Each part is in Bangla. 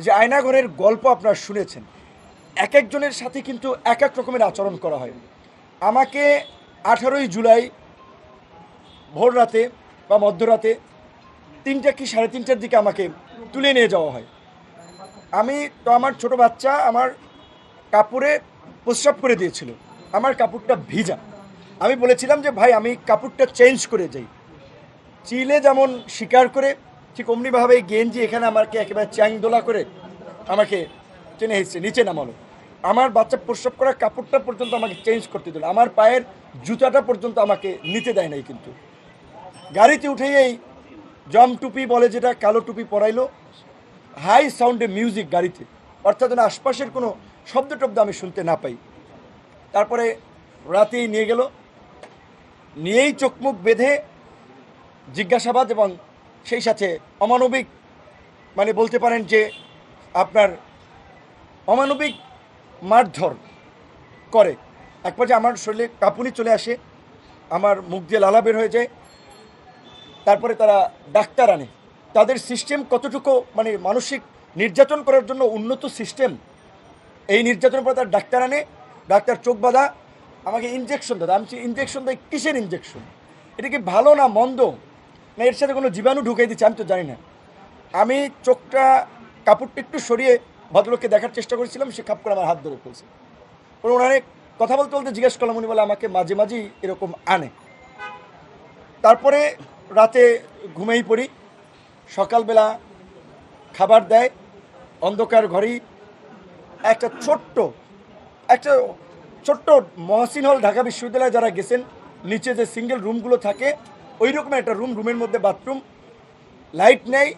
যে আয়নাঘরের গল্প আপনারা শুনেছেন, এক একজনের সাথে কিন্তু এক এক রকমের আচরণ করা হয়। আমাকে 18ই জুলাই ভোর রাতে বা মধ্যরাতে 3টা কি 3:30টার দিকে আমাকে তুলে নিয়ে যাওয়া হয়। আমি তো আমার ছোট বাচ্চা আমার কাপড়ে প্রস্রাব করে দিয়েছিল, আমার কাপড়টা ভিজা। আমি বলেছিলাম যে ভাই আমি কাপড়টা চেঞ্জ করে যাই। চিলে যেমন স্বীকার করে ঠিক অমনিভাবে গেঞ্জি এখানে আমাকে একেবারে চ্যাংদোলা করে আমাকে টেনে হেসছে নিচে নামালো। আমার বাচ্চা প্রস্রাব করা কাপড়টা পর্যন্ত আমাকে চেঞ্জ করতে দিল, আমার পায়ের জুতাটা পর্যন্ত আমাকে নিতে দেয় নাই। কিন্তু গাড়িতে উঠেই এই জম টুপি বলে যেটা, কালো টুপি পরাইলো, হাই সাউন্ডে মিউজিক গাড়িতে, অর্থাৎ যেন আশপাশের কোনো শব্দ টব্দ আমি শুনতে না পাই। তারপরে রাতেই নিয়ে গেল, নিয়েই চোখ মুখ বেঁধে জিজ্ঞাসাবাদ এবং সেই সাথে অমানবিক, মানে বলতে পারেন যে আপনার অমানবিক মারধর করে। এক পর্যায়ে আমার শরীরে কাঁপুনি চলে আসে, আমার মুখ দিয়ে লালা বের হয়ে যায়। তারপরে তারা ডাক্তার আনে। তাদের সিস্টেম কতটুকু মানে মানসিক নির্যাতন করার জন্য উন্নত সিস্টেম, এই নির্যাতনের পর তার ডাক্তার আনে। ডাক্তার চোখ বাঁধা আমাকে ইঞ্জেকশন দেয়। আমি ইঞ্জেকশন দেয় কিসের ইঞ্জেকশন, এটা কি ভালো না মন্দ, না এর সাথে কোনো জীবাণু ঢুকিয়ে দিচ্ছে, আমি তো জানি না। আমি চোখটা কাপড়টা একটু সরিয়ে ভদ্রলোককে দেখার চেষ্টা করেছিলাম, সে খাপ করে আমার হাত ধরে ফেলছে। ওর ওনারে কথা বলতে বলতে জিজ্ঞেস করলাম, উনি বলে আমাকে মাঝে মাঝেই এরকম আনে। তারপরে রাতে ঘুমেই পড়ি, সকালবেলা খাবার দেয় অন্ধকার ঘরেই। একটা একটা ছোট্ট মহসিন হল, ঢাকা বিশ্ববিদ্যালয়ে যারা গেছেন, নিচে যে সিঙ্গেল রুমগুলো থাকে ওই রকমের একটা রুম, রুমের মধ্যে বাথরুম, লাইট নেই।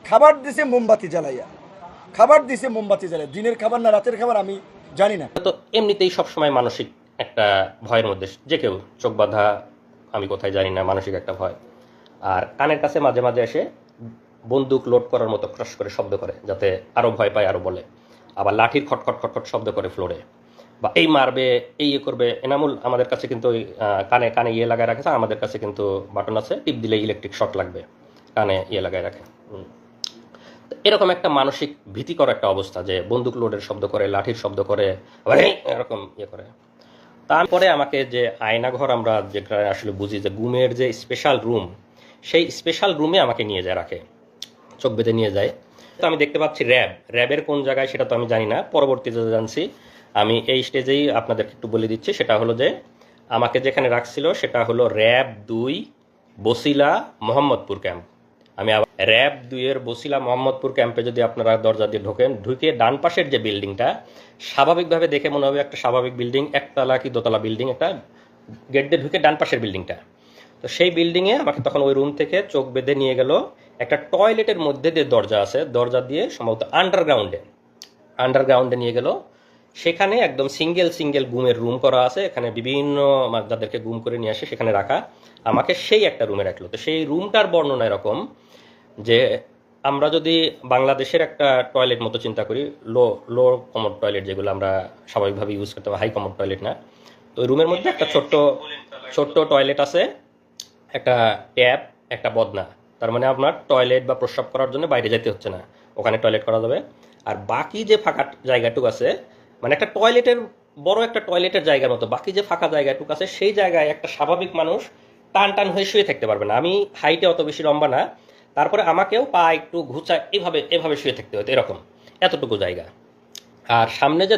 খাবার দিছে মোমবাতি জ্বালাইয়া, দিনের খাবার না রাতের খাবার আমি জানি না। তো এমনিতেই সবসময় মানসিক একটা ভয়ের মধ্যে যে কেউ, চোখ বাঁধা, আমি কোথায় জানি না, মানসিক একটা ভয়। আর কানের কাছে মাঝে মাঝে এসে বন্দুক লোড করার মতো ক্রাশ করে শব্দ করে, যাতে আরও ভয় পায়, আরও বলে। আবার লাঠির খটখট খটখট শব্দ করে ফ্লোরে, বা এই মারবে, এই ইয়ে করবে। এনামুল আমাদের কাছে কিন্তু ওই কানে কানে ইয়ে লাগায় রাখেছে, আমাদের কাছে কিন্তু বাটন আছে, টিপ দিলে ইলেকট্রিক শক লাগবে, কানে ইয়ে লাগায় রাখে। এরকম একটা মানসিক ভীতিকর একটা অবস্থা, যে বন্দুক লোডের শব্দ করে, লাঠির শব্দ করে, আবার এরকম ইয়ে করে। তারপরে আমাকে যে আয়নাঘর আমরা যেটা আসলে বুঝি যে গুমের যে স্পেশাল রুম, সেই স্পেশাল রুমে আমাকে নিয়ে যায়, রাখে, চোখ বেঁধে নিয়ে যায়। তো আমি দেখতে পাচ্ছি র্যাবের কোন জায়গায় সেটা তো আমি জানি না, পরবর্তীতে জানছি। আমি এই স্টেজেই আপনাদেরকে একটু বলে দিচ্ছি, সেটা হলো যে আমাকে যেখানে রাখছিল সেটা হলো র্যাব 2 বসিলা মোহাম্মদপুর ক্যাম্প। আমি আবার র্যাব 2 বসিলা মোহাম্মদপুর ক্যাম্পে যদি আপনারা দরজা দিয়ে ঢোকেন, ঢুকে ডান পাশের যে বিল্ডিংটা, স্বাভাবিকভাবে দেখে মনে হবে একটা স্বাভাবিক বিল্ডিং, একতলা কি দোতলা বিল্ডিং, একটা গেট দিয়ে ঢুকে ডান পাশের বিল্ডিংটা। তো সেই বিল্ডিংয়ে আমাকে তখন ওই রুম থেকে চোখ বেঁধে নিয়ে গেল একটা টয়লেটের মধ্যে দিয়ে, দরজা আছে, দরজা দিয়ে সম্ভবত আন্ডারগ্রাউন্ডে নিয়ে গেল। সেখানে একদম সিঙ্গেল সিঙ্গেল গুমের রুম করা আছে, এখানে বিভিন্ন যাদেরকে গুম করে নিয়ে আসে সেখানে রাখা। আমাকে সেই একটা রুমে রাখলো। তো সেই রুমটার বর্ণনা এরকম যে, আমরা যদি বাংলাদেশের একটা টয়লেট মতো চিন্তা করি, লো লো কমোড টয়লেট যেগুলো আমরা স্বাভাবিকভাবে ইউজ করতে পারি, হাই কমোড টয়লেট না। তো ওই রুমের মধ্যে একটা ছোট্ট ছোট্ট টয়লেট আছে, একটা ট্যাপ, একটা বদনা। তার মানে আপনার টয়লেট বা প্রস্রাব করার জন্য বাইরে যেতে হচ্ছে না, ওখানে টয়লেট করা যাবে। আর বাকি যে ফাঁকা জায়গাটুকু আছে, মানে একটা টয়লেটের, বড় একটা টয়লেটের জায়গার মতো বাকি যে ফাঁকা জায়গাটুকু আছে, সেই জায়গায় একটা স্বাভাবিক মানুষ টান টান হয়ে শুয়ে থাকতে পারবে না। আমি হাইটে অত বেশি লম্বা না, তারপরে আমাকেও পা একটু ঘুচায় এভাবে এভাবে শুয়ে থাকতে হতো, এরকম এতটুকু জায়গা। আর সামনে যে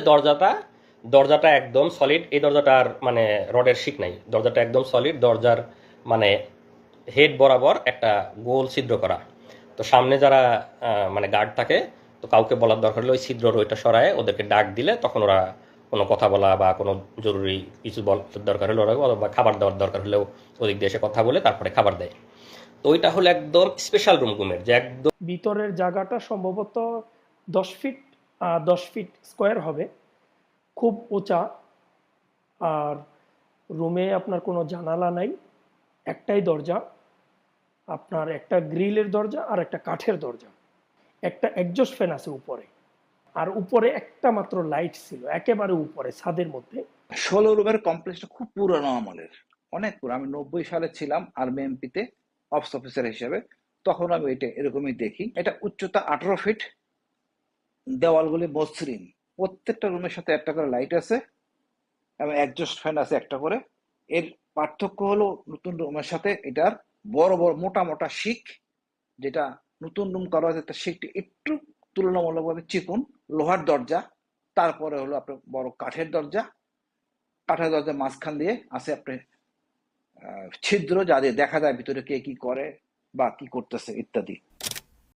দরজাটা একদম সলিড, এই দরজাটার মানে রডের শিক নাই, দরজাটা একদম সলিড, দরজার মানে হেড বরাবর একটা গোল ছিদ্র করা। তো সামনে যারা মানে গার্ড থাকে, তো কাউকে বলার দরকার হলে ওই ছিদ্রর ওইটা সরায় ওদেরকে ডাক দিলে তখন ওরা কোনো কথা বলা বা কোনো জরুরি কিছু বলার দরকার হলে ওরা, বা খাবার দেওয়ার দরকার হলেও ওদিক দিয়ে এসে কথা বলে তারপরে খাবার দেয়। তো ওইটা হলো একদম স্পেশাল রুম গুমের, যে একদম ভিতরের জায়গাটা সম্ভবত 10 ফিট 10 ফিট স্কোয়ার হবে, খুব উঁচা। আর রুমে আপনার কোনো জানালা নাই, একটাই দরজা, আপনার একটা গ্রিলের দরজা আর একটা কাঠের দরজা, একটা এক্সজস্ট ফ্যান আছে উপরে, আর উপরে একটা মাত্র লাইট ছিল একেবারে উপরে ছাদের মধ্যে। 16 রুমের কমপ্লেক্সটা খুব পুরানো আমলের, অনেক পুরো। আমি 90 সালে ছিলাম আর্মি এমপিতে অফিস অফিসার হিসেবে, তখন আমি এটা এরকমই দেখি। এটা উচ্চতা 18 ফিট, দেওয়ালগুলি মসৃণ, প্রত্যেকটা রুমের সাথে একটা করে লাইট আছে এবং একজস্ট ফ্যান আছে একটা করে। এর পার্থক্য হলো নতুন রুমের সাথে এটার বড় বড় মোটা মোটা শিক, যেটা নতুন রুম করা হয়েছে তার শিকটি একটু তুলনামূলকভাবে চিকন, লোহার দরজা, তারপরে হলো আপনার বড় কাঠের দরজা। কাঠের দরজার মাঝখান দিয়ে আছে আপনার ছিদ্র, যা দিয়ে দেখা যায় ভিতরে কে কি করে বা কি করতেছে ইত্যাদি।